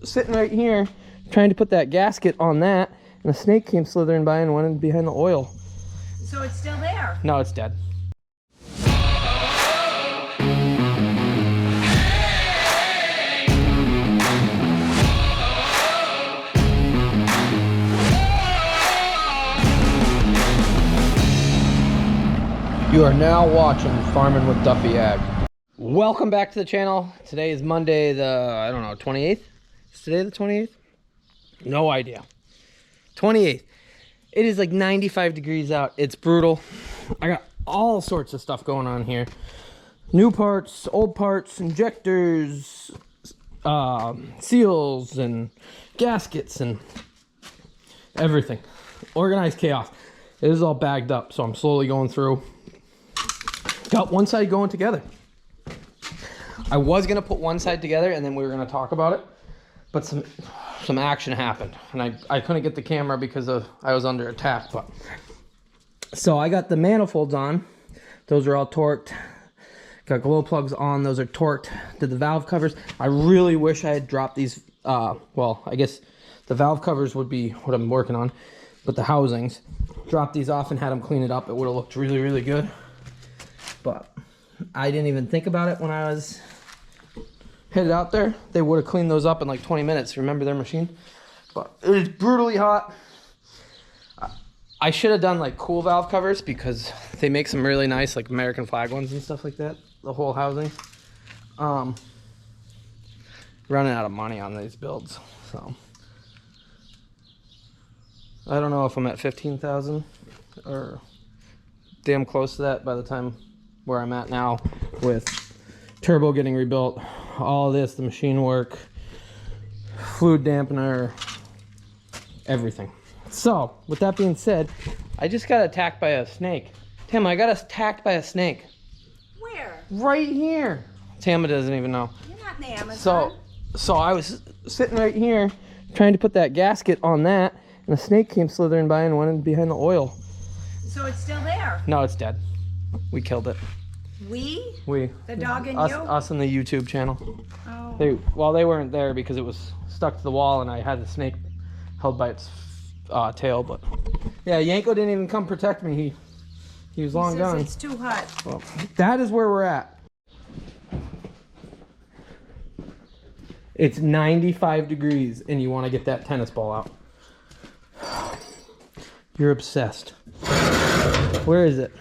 sitting right here trying to put that gasket on that, and a snake came slithering by and went in behind the oil. So it's still there? No, it's dead. You are now watching Farming with Duffy Ag. Welcome back to the channel. Today is Monday the, I don't know, 28th? Is today the 28th? No idea. 28th. It is like 95 degrees out. It's brutal. I got all sorts of stuff going on here. New parts, old parts, injectors, seals and gaskets and everything. Organized chaos. It is all bagged up, so I'm slowly going through. Got one side going together. I was gonna put one side together and then we were gonna talk about it, but some action happened and I couldn't get the camera because I was under attack. But so I got the manifolds on. Those are all torqued. Got glow plugs on. Those are torqued. Did the valve covers. I really wish I had dropped these. Well, I guess the valve covers would be what I'm working on, but the housings. Dropped these off and had them clean it up. It would have looked really, really good. But I didn't even think about it when I was headed out there. They would have cleaned those up in like 20 minutes. Remember their machine? But it was brutally hot. I should have done like cool valve covers because they make some really nice like American flag ones and stuff like that. The whole housing. Running out of money on these builds. So I don't know if I'm at 15,000 or damn close to that by the time where I'm at now with turbo getting rebuilt, all this, the machine work, fluid dampener, everything. So with that being said, I just got attacked by a snake. Tim, I got attacked by a snake. Where? Right here. Tama doesn't even know. You're not in the Amazon. So I was sitting right here trying to put that gasket on that, and a snake came slithering by and went in behind the oil. So it's still there? No, it's dead. We killed it. We? We. The dog and us, you? Us and the YouTube channel. Oh. They weren't there because it was stuck to the wall and I had the snake held by its tail. But yeah, Yanko didn't even come protect me. He was long gone. It's too hot. Well, that is where we're at. It's 95 degrees and you want to get that tennis ball out. You're obsessed. Where is it?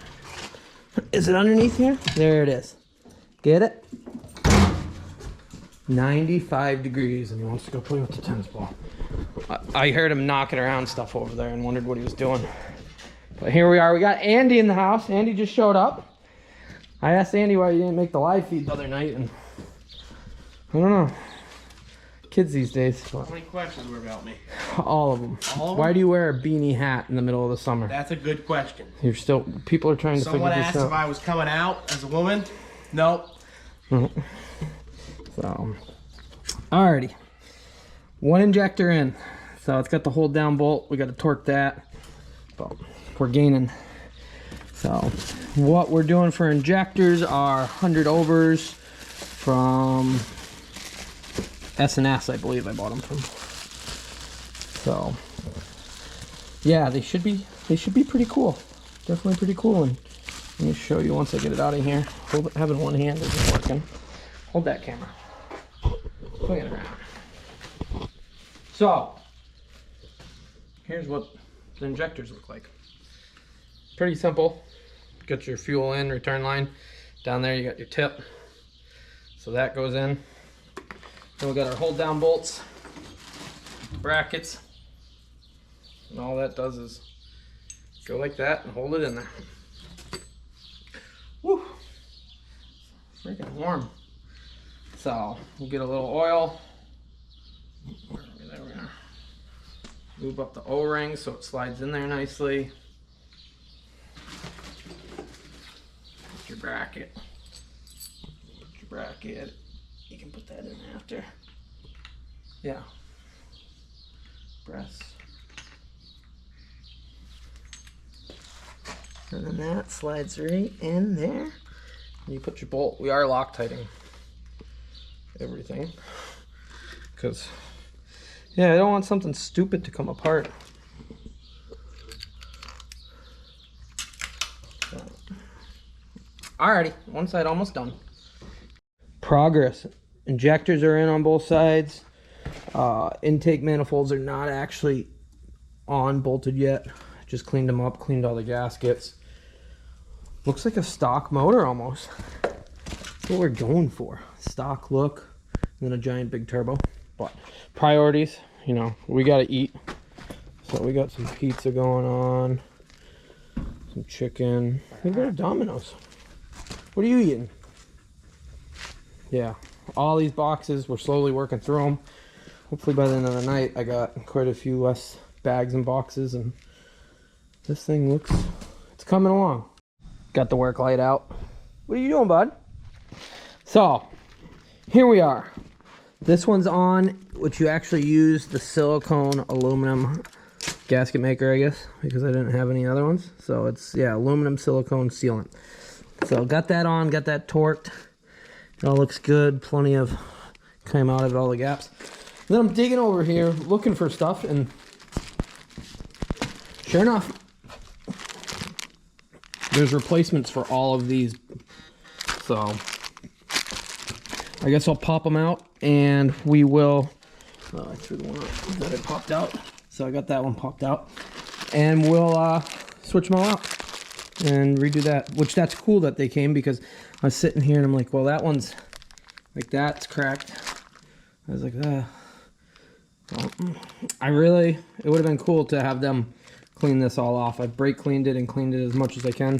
Is it underneath here? There it is. Get it? 95 degrees and he wants to go play with the tennis ball. I heard him knocking around stuff over there and wondered what he was doing. But here we are. We got Andy in the house. Andy just showed up. I asked Andy why he didn't make the live feed the other night, and I don't know. Kids these days. How many questions were about me? All of them. All of them? Why do you wear a beanie hat in the middle of the summer? That's a good question. You're still, people are trying to Someone figure this asked out. if I was coming out as a woman. Nope. So, alrighty. One injector in. So it's got the hold down bolt. We got to torque that. But we're gaining. So what we're doing for injectors are 100 overs from S&S, I believe I bought them from. So yeah, they should be pretty cool. Definitely pretty cool. And let me show you once I get it out of here. Having one hand isn't working. Hold that camera. Swing it around. So here's what the injectors look like. Pretty simple. Got your fuel in, return line. Down there you got your tip. So that goes in. Then we got our hold down bolts, brackets, and all that does is go like that and hold it in there. Woo! Freaking warm. So we'll get a little oil. There we are. Move up the O-ring so it slides in there nicely. Put your bracket. Put your bracket. You can put that in after. Yeah. Press. And then that slides right in there. And you put your bolt. We are Loctiting everything because Yeah, I don't want something stupid to come apart. Alrighty, one side almost done. Progress. Injectors are in on both sides. Intake manifolds are not actually on bolted yet. Just cleaned them up, cleaned all the gaskets. Looks like a stock motor almost. That's what we're going for. Stock look, and then a giant big turbo. But priorities, you know, we gotta eat. So we got some pizza going on, some chicken. We got Domino's. What are you eating? Yeah, all these boxes, we're slowly working through them. Hopefully by the end of the night, I got quite a few less bags and boxes, and this thing looks, it's coming along. Got the work light out. What are you doing, bud? So, here we are. This one's on, which you actually use the silicone aluminum gasket maker, I guess, because I didn't have any other ones. So it's, yeah, aluminum silicone sealant. So got that on, got that torqued. It all looks good. Plenty of came out of all the gaps. And then I'm digging over here, looking for stuff, and sure enough, there's replacements for all of these. So I guess I'll pop them out, and we will. I threw the one that had popped out, so I got that one popped out, and we'll switch them all out and redo that. Which that's cool that they came, because I was sitting here and I'm like, well, that one's like, that's cracked. I was like, well, it would have been cool to have them clean this all off. I brake cleaned it and cleaned it as much as I can.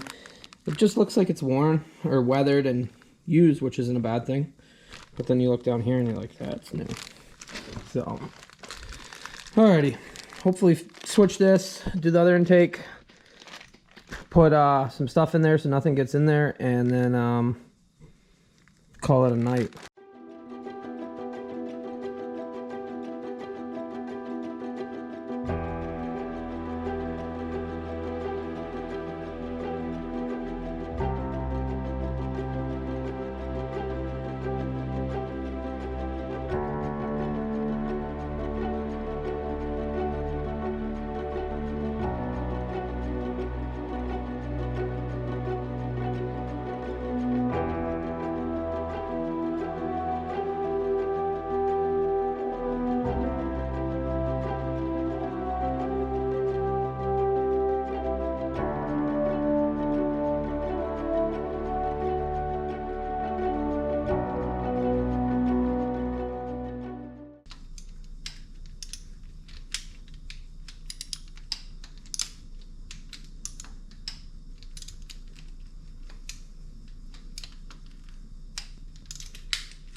It just looks like it's worn or weathered and used, which isn't a bad thing. But then you look down here and you're like, that's new. So, alrighty. Hopefully switch this, do the other intake, put some stuff in there so nothing gets in there, and then call it a night.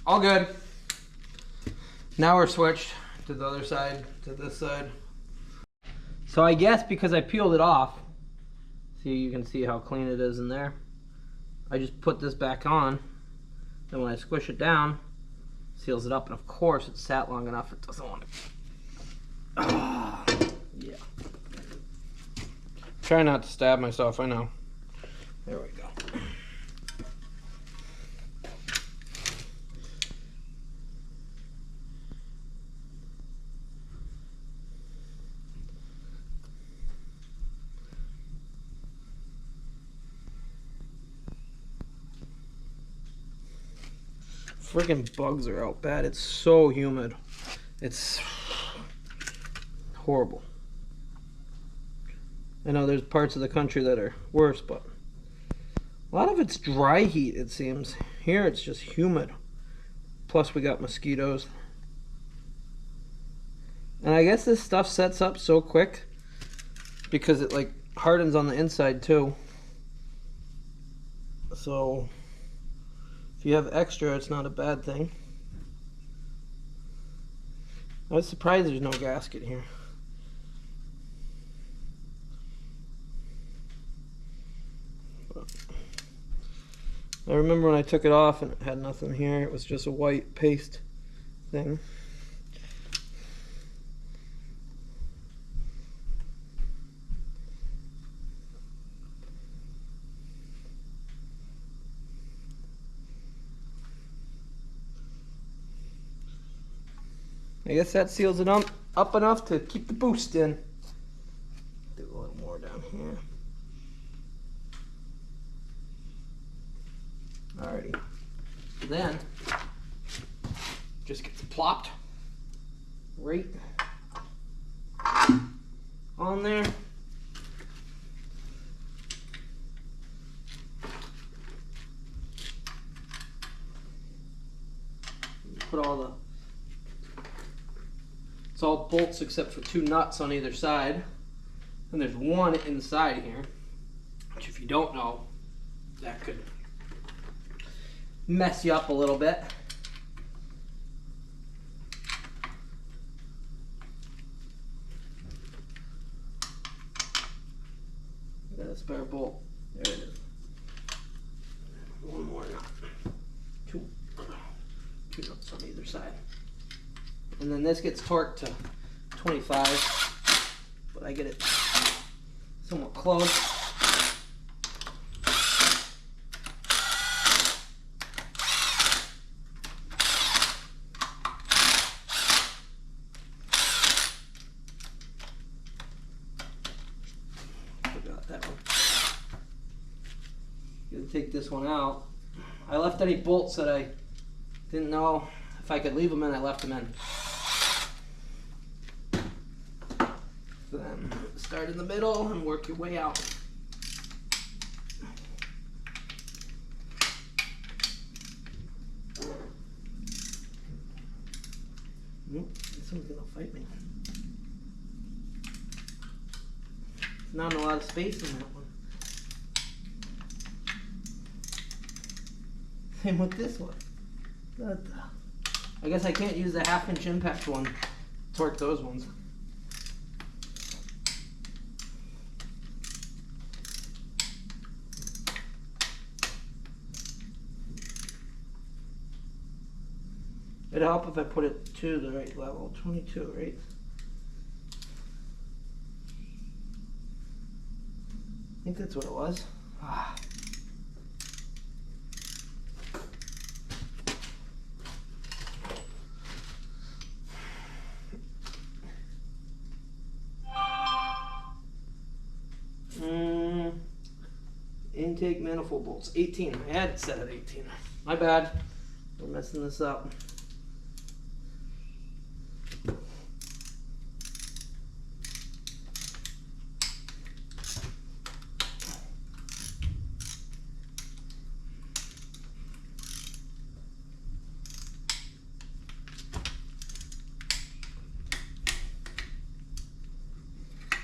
All good. Now we're switched to the other side, to this side. So I guess because I peeled it off, see, you can see how clean it is in there. I just put this back on, then when I squish it down, seals it up, and of course it sat long enough, it doesn't want to. Yeah. Try not to stab myself, I know. There we go. Friggin' bugs are out bad. It's so humid. It's horrible. I know there's parts of the country that are worse, but a lot of it's dry heat, it seems. Here it's just humid. Plus we got mosquitoes. And I guess this stuff sets up so quick because it like hardens on the inside too. So if you have extra, it's not a bad thing. I was surprised there's no gasket here. I remember when I took it off and it had nothing here. It was just a white paste thing. I guess that seals it up enough to keep the boost in. Do a little more down here. Alrighty. Then just gets plopped right on there. Put all the, it's all bolts except for 2 nuts on either side. And there's one inside here, which if you don't know, that could mess you up a little bit. Got a spare bolt. There it is. One more nut. Two nuts on either side. And then this gets torqued to 25, but I get it somewhat close. Forgot that one. Gonna take this one out. I left any bolts that I didn't know if I could leave them in, I left them in. Then start in the middle and work your way out. This one's gonna fight me. There's not a lot of space in that one. Same with this one. I guess I can't use the 1/2-inch impact one to torque those ones. It'd help if I put it to the right level. 22, right? I think that's what it was. Intake manifold bolts, 18. I had it set at 18. My bad. We're messing this up.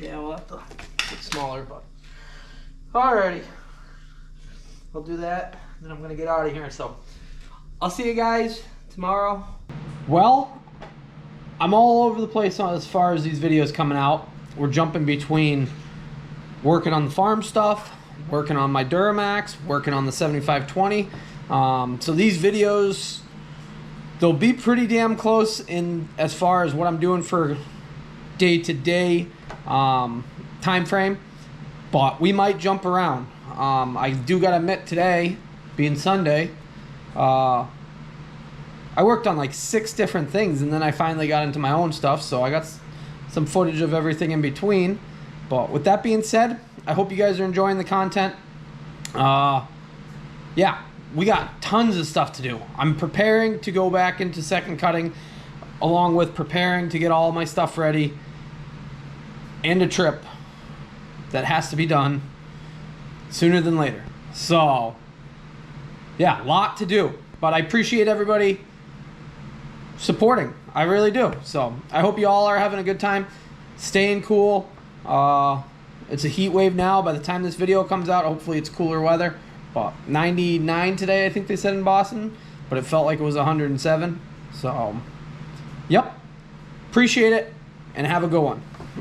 Yeah, we'll have to get smaller, but alrighty. I'll do that, then I'm gonna get out of here. So I'll see you guys tomorrow. Well, I'm all over the place as far as these videos coming out. We're jumping between working on the farm stuff, working on my Duramax, working on the 7520. So these videos, they'll be pretty damn close in as far as what I'm doing for day-to-day time frame, but we might jump around. I do gotta admit, today being Sunday, I worked on like 6 different things, and then I finally got into my own stuff, so I got some footage of everything in between. But with that being said, I hope you guys are enjoying the content. Yeah, we got tons of stuff to do. I'm preparing to go back into second cutting, along with preparing to get all my stuff ready, and a trip that has to be done sooner than later. So yeah, a lot to do, but I appreciate everybody supporting. I really do. So I hope you all are having a good time, staying cool. It's a heat wave now. By the time this video comes out, hopefully it's cooler weather, but 99 today, I think they said in Boston, but it felt like it was 107. So yep, appreciate it and have a good one.